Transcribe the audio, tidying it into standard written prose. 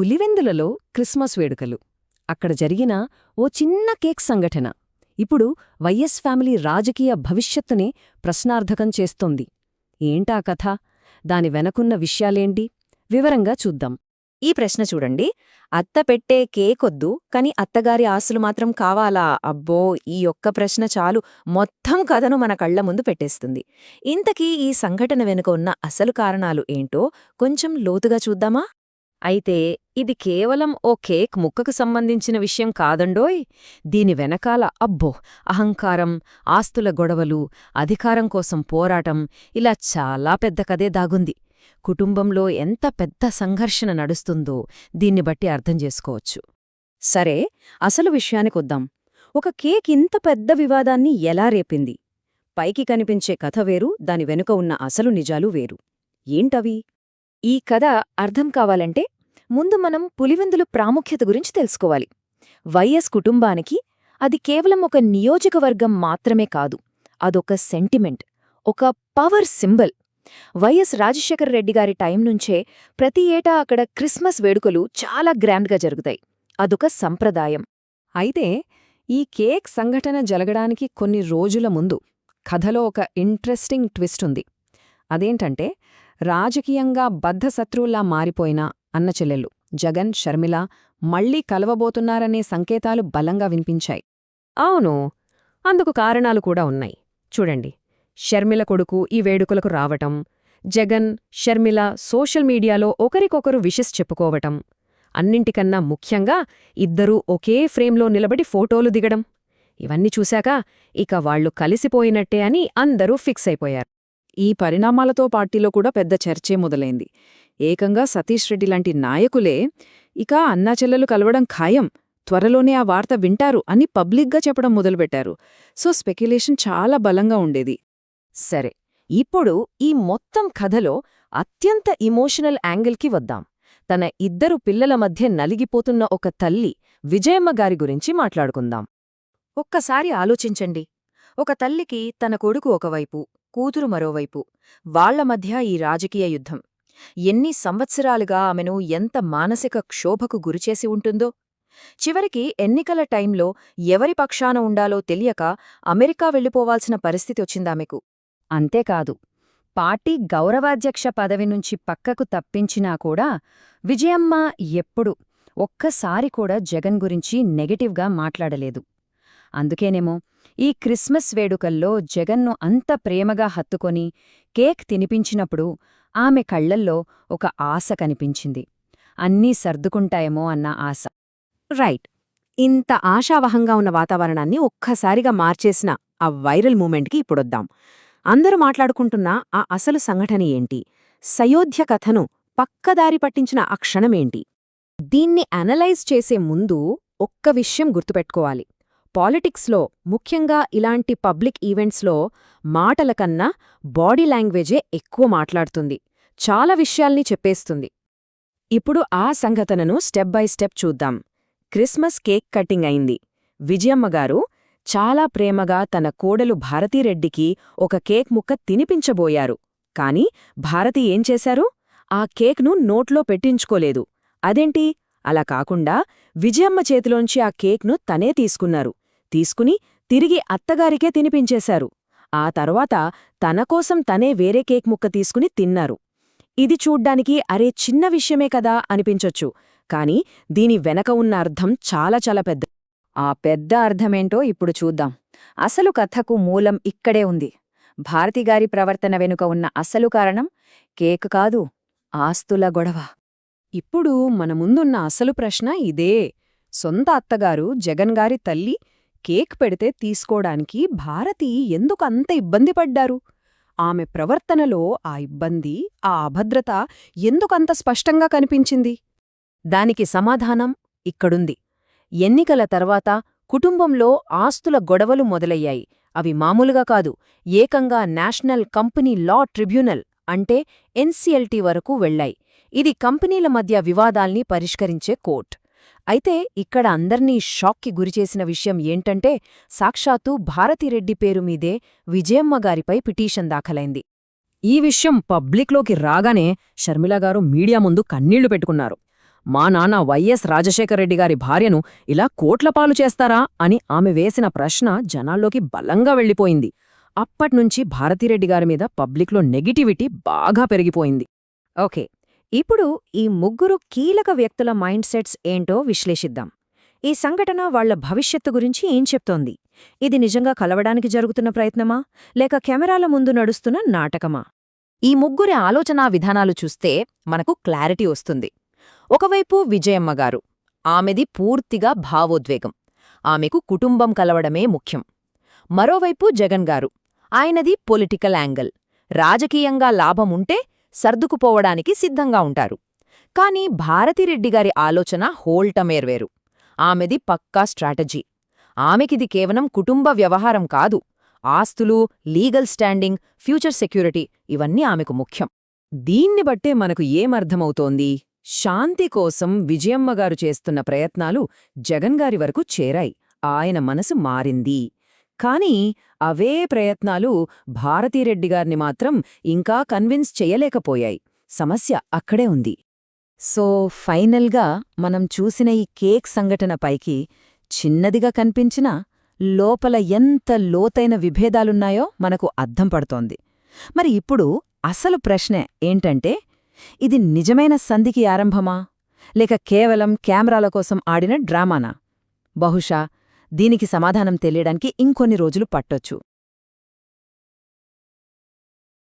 పులివెందులలో Christmas వేడుకలు. అక్కడ జరిగిన ఓ చిన్న కేక్ సంఘటన ఇప్పుడు వైఎస్ ఫ్యామిలీ రాజకీయ భవిష్యత్తునే ప్రశ్నార్థకం చేస్తోంది. ఏంటా కథ? దాని వెనకున్న విషయాలేంటి? వివరంగా చూద్దాం. ఈ ప్రశ్న చూడండి. అత్త పెట్టే కేకొద్దు, కాని అత్తగారి ఆస్తులు మాత్రం కావాలా? అబ్బో, ఈ ఒక్క ప్రశ్న చాలు మొత్తం కథను మన కళ్ల ముందు పెట్టేస్తుంది. ఇంతకీ ఈ సంఘటన వెనుక ఉన్న అసలు కారణాలు ఏంటో కొంచెం లోతుగా చూద్దామా? అయితే ఇది కేవలం ఓ కేక్ ముక్కకు సంబంధించిన విషయం కాదండోయ్. దీని వెనకాల అబ్బో అహంకారం, ఆస్తుల గొడవలు, అధికారం కోసం పోరాటం, ఇలా చాలా పెద్ద కథే దాగుంది. కుటుంబంలో ఎంత పెద్ద సంఘర్షణ నడుస్తుందో దీన్ని బట్టి అర్థం చేసుకోవచ్చు. సరే, అసలు విషయానికొద్దాం. ఒక కేక్ ఇంత పెద్ద వివాదాన్ని ఎలా రేపింది? పైకి కనిపించే కథ వేరు, దాని వెనుక ఉన్న అసలు నిజాలు వేరు. ఏంటవి? ఈ కథ అర్థం కావాలంటే ముందు మనం పులివెందులు ప్రాముఖ్యత గురించి తెలుసుకోవాలి. వైఎస్ కుటుంబానికి అది కేవలం ఒక నియోజకవర్గం మాత్రమే కాదు, అదొక సెంటిమెంట్, ఒక power symbol. YS Rajasekhara Reddy గారి టైం నుంచే ప్రతి ఏటా అక్కడ క్రిస్మస్ వేడుకలు చాలా గ్రాండ్గా జరుగుతాయి. అదొక సంప్రదాయం. అయితే ఈ కేక్ సంఘటన జరగడానికి కొన్ని రోజుల ముందు కథలో ఒక ఇంట్రెస్టింగ్ ట్విస్ట్ ఉంది. అదేంటంటే, రాజకీయంగా బద్ధశత్రువుల్లా మారిపోయిన అన్నచెల్లెళ్ళు జగన్, షర్మిల మళ్లీ కలవబోతున్నారనే సంకేతాలు బలంగా వినిపించాయి. అవును, అందుకు కారణాలు కూడా ఉన్నాయి. చూడండి, షర్మిల కొడుకు ఈ వేడుకలకు రావటం, జగన్, షర్మిల సోషల్ మీడియాలో ఒకరికొకరు విషెస్ చెప్పుకోవటం, అన్నింటికన్నా ముఖ్యంగా ఇద్దరూ ఒకే ఫ్రేమ్లో నిలబడి ఫోటోలు దిగడం. ఇవన్నీ చూశాక ఇక వాళ్లు కలిసిపోయినట్టే అని అందరూ ఫిక్స్ అయిపోయారు. ఈ పరిణామాలతో పార్టీలో కూడా పెద్ద చర్చే మొదలైంది. ఏకంగా సతీష్ రెడ్డి లాంటి నాయకులే ఇక అన్నాచెల్లెలు కలవడం ఖాయం, త్వరలోనే ఆ వార్త వింటారు అని పబ్లిక్గా చెప్పడం మొదలుపెట్టారు. సో స్పెక్యులేషన్ చాలా బలంగా ఉండేది. సరే, ఇప్పుడు ఈ మొత్తం కథలో అత్యంత ఇమోషనల్ యాంగిల్కి వద్దాం. తన ఇద్దరు పిల్లల మధ్య నలిగిపోతున్న ఒక తల్లి విజయమ్మ గారి గురించి మాట్లాడుకుందాం. ఒక్కసారి ఆలోచించండి. ఒక తల్లికి తన కొడుకు ఒకవైపు, కూతురు మరోవైపు, వాళ్ల మధ్య ఈ రాజకీయ యుద్ధం ఎన్ని సంవత్సరాలుగా ఆమెను ఎంత మానసిక క్షోభకు గురిచేసి ఉంటుందో. చివరికి ఎన్నికల టైంలో ఎవరి పక్షాన ఉండాలో తెలియక అమెరికా వెళ్ళిపోవాల్సిన పరిస్థితి వచ్చిందామెకు. అంతేకాదు, పార్టీ గౌరవాధ్యక్ష పదవి నుంచి పక్కకు తప్పించినా కూడా విజయమ్మ ఎప్పుడు ఒక్కసారి కూడా జగన్ గురించి నెగటివ్గా మాట్లాడలేదు. అందుకేనేమో ఈ క్రిస్మస్ వేడుకల్లో జగన్ను అంత ప్రేమగా హత్తుకొని కేక్ తినిపించినప్పుడు ఆమె కళ్లల్లో ఒక ఆశ కనిపించింది. అన్నీ సర్దుకుంటాయేమో అన్న ఆశ. రైట్. ఇంత ఆశావహంగా ఉన్న వాతావరణాన్ని ఒక్కసారిగా మార్చేసిన ఆ వైరల్ మూమెంట్కి ఇప్పుడొద్దాం. అందరూ మాట్లాడుకుంటున్న ఆ అసలు సంఘటన ఏంటి? సయోధ్య కథను పక్కదారి పట్టించిన ఆ క్షణమేంటి? దీన్ని అనలైజ్ చేసే ముందు ఒక్క విషయం గుర్తుపెట్టుకోవాలి. పాలిటిక్స్లో, ముఖ్యంగా ఇలాంటి పబ్లిక్ ఈవెంట్స్లో మాటల కన్నా బాడీ లాంగ్వేజే ఎక్కువ మాట్లాడుతుంది, చాలా విషయాల్ని చెప్పేస్తుంది. ఇప్పుడు ఆ సంఘటనను స్టెప్ బై స్టెప్ చూద్దాం. క్రిస్మస్ కేక్ కటింగ్ అయింది. విజయమ్మగారు చాలా ప్రేమగా తన కోడలు భారతీరెడ్డికి ఒక కేక్ ముక్క తినిపించబోయారు. కాని భారతి ఏం చేశారు? ఆ కేక్ను నోట్లో పెట్టించుకోలేదు. అదేంటి? అలా కాకుండా విజయమ్మ చేతిలోంచి ఆ కేక్ను తనే తీసుకుని తిరిగి అత్తగారికే తినిపించేశారు. ఆ తర్వాత తనకోసం తనే వేరే కేక్ ముక్క తీసుకుని తిన్నారు. ఇది చూడ్డానికి అరే చిన్న విషయమే కదా అనిపించొచ్చు, కాని దీని వెనక ఉన్న అర్థం చాలా చాలా పెద్ద. ఆ పెద్ద అర్థమేంటో ఇప్పుడు చూద్దాం. అసలు కథకు మూలం ఇక్కడే ఉంది. భారతిగారి ప్రవర్తన వెనుక ఉన్న అసలు కారణం కేక్ కాదు, ఆస్తుల గొడవ. ఇప్పుడు మన ముందున్న అసలు ప్రశ్న ఇదే. సొంత అత్తగారు జగన్గారి తల్లి కేక్ పెడితే తీసుకోడానికి భారతి ఎందుకు అంత ఇబ్బంది పడ్డారు? ఆమె ప్రవర్తనలో ఆ ఇబ్బంది, ఆ అభద్రత ఎందుకంత స్పష్టంగా కనిపించింది? దానికి సమాధానం ఇక్కడుంది. ఎన్నికల తర్వాత కుటుంబంలో ఆస్తుల గొడవలు మొదలయ్యాయి. అవి మామూలుగా కాదు, ఏకంగా నేషనల్ కంపెనీ లా ట్రిబ్యునల్ అంటే ఎన్సీఎల్టీ వరకు వెళ్లాయి. ఇది కంపెనీల మధ్య వివాదాల్ని పరిష్కరించే కోర్ట్. అయితే ఇక్కడ అందర్నీ షాక్కి గురిచేసిన విషయం ఏంటంటే, సాక్షాత్తు భారతిరెడ్డి పేరు మీదే విజయమ్మగారిపై పిటీషన్ దాఖలైంది. ఈ విషయం పబ్లిక్లోకి రాగానే షర్మిలగారు మీడియా ముందు కన్నీళ్లు పెట్టుకున్నారు. మా నాన్న వైఎస్ రాజశేఖరరెడ్డి గారి భార్యను ఇలా కోట్లపాలు చేస్తారా అని ఆమె వేసిన ప్రశ్న జనాల్లోకి బలంగా వెళ్ళిపోయింది. అప్పట్నుంచి భారతిరెడ్డి గారి మీద పబ్లిక్లో నెగిటివిటీ బాగా పెరిగిపోయింది. ఓకే, ఇప్పుడు ఈ ముగ్గురు కీలక వ్యక్తుల మైండ్ సెట్స్ ఏంటో విశ్లేషిద్దాం. ఈ సంఘటన వాళ్ల భవిష్యత్తు గురించి ఏం చెప్తోంది? ఇది నిజంగా కలవడానికి జరుగుతున్న ప్రయత్నమా, లేక కెమెరాల ముందు నడుస్తున్న నాటకమా? ఈ ముగ్గురి ఆలోచనా విధానాలు చూస్తే మనకు క్లారిటీ వస్తుంది. ఒకవైపు విజయమ్మ గారు, ఆమెది పూర్తిగా భావోద్వేగం, ఆమెకు కుటుంబం కలవడమే ముఖ్యం. మరోవైపు జగన్ గారు, ఆయనది పొలిటికల్ యాంగిల్, రాజకీయంగా లాభముంటే సర్దుకుపోవడానికి సిద్ధంగా ఉంటారు. కాని భారతిరెడ్డిగారి ఆలోచన హోల్టమేర్వేరు. ఆమెది పక్కా స్ట్రాటజీ. ఆమెకిది కేవలం కుటుంబ వ్యవహారం కాదు, ఆస్తులు, లీగల్ స్టాండింగ్, ఫ్యూచర్ సెక్యూరిటీ ఇవన్నీ ఆమెకు ముఖ్యం. దీన్ని బట్టే మనకు ఏమర్థమవుతోంది? శాంతి కోసం విజయమ్మగారు చేస్తున్న ప్రయత్నాలు జగన్గారి వరకు చేరాయి, ఆయన మనసు మారింది. కాని అవే ప్రయత్నాలు భారతిరెడ్డిగారిని మాత్రం ఇంకా కన్విన్స్ చెయ్యలేకపోయాయి. సమస్య అక్కడే ఉంది. సో ఫైనల్గా మనం చూసిన ఈ కేక్ సంఘటన పైకి చిన్నదిగా కనిపించినా లోపల ఎంత లోతైన విభేదాలున్నాయో మనకు అర్థం పడుతోంది. మరి ఇప్పుడు అసలు ప్రశ్న ఏంటంటే, ఇది నిజమైన సంధికి ఆరంభమా, లేక కేవలం కెమెరాల కోసం ఆడిన డ్రామానా? బహుశా దీనికి సమాధానం తెలియడానికి ఇంకొన్ని రోజులు పట్టొచ్చు.